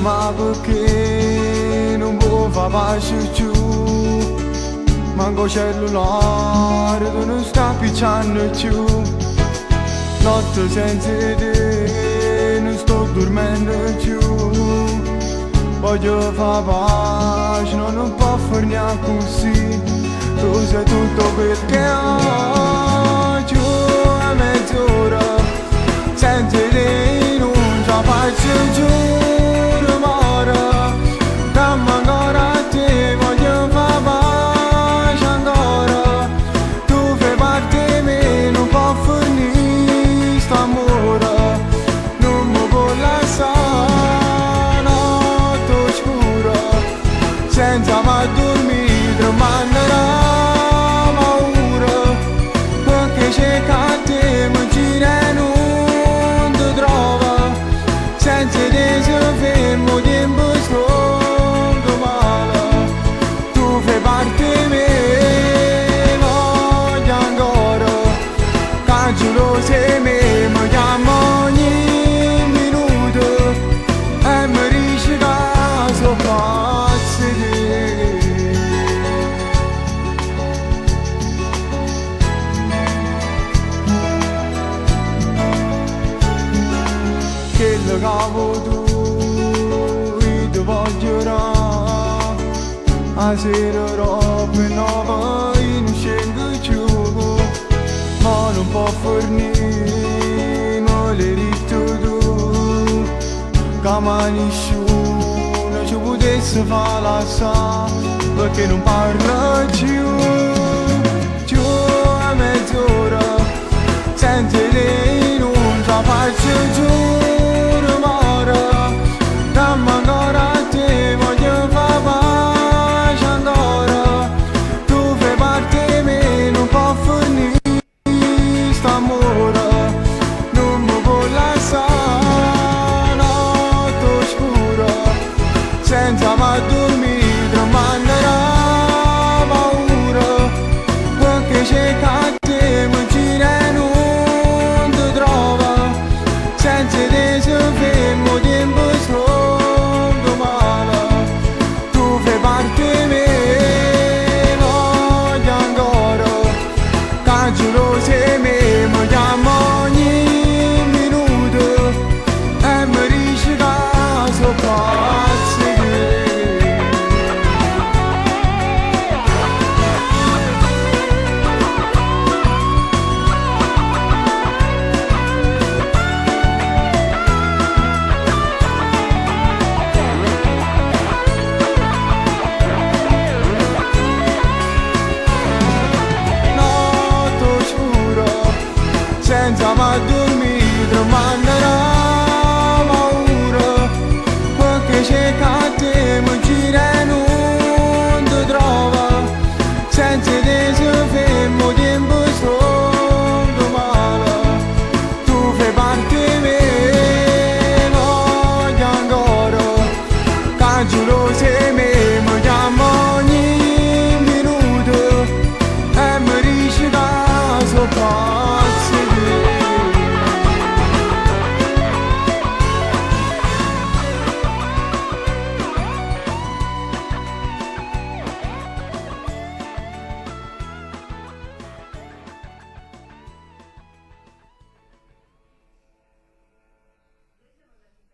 ma perché non può far pace più? Manco cellulare, tu non sta picciando più. Notte senza te, non sto dormendo più. Voglio far pace, non può fare niente così. Tu sei tutto perché oggi a mezz'ora senza te non ce la faccio giù. Senza mai dormire, manderà paura, perché c'è che mi gira e non ti trova. Senza te si fermo, tempo sfondo male. Tu fai parte di me, voglio ancora, che giuro sei me, mi chiamo ogni minuto e mi dici che sono pazzo. Quello che vuoi tu, io ti voglierò. A sera roba nuova, io non scendo più. Ma non può fornire, non l'hai detto tu. Che mai nessuno ci potesse far lasciare, perché non parla più. Giù a mezz'ora, senza te non ce la faccio giù. Senza mai dormire, manderà paura, perché c'è che te mi gira e non ti trova. Senza te si fermo, tempo sfondo male. Tu fai parte di me, voglio ancora, che giuro sei me, mi chiamo ogni minuto e mi dici che sono pazzo. Senza mai dormire, ma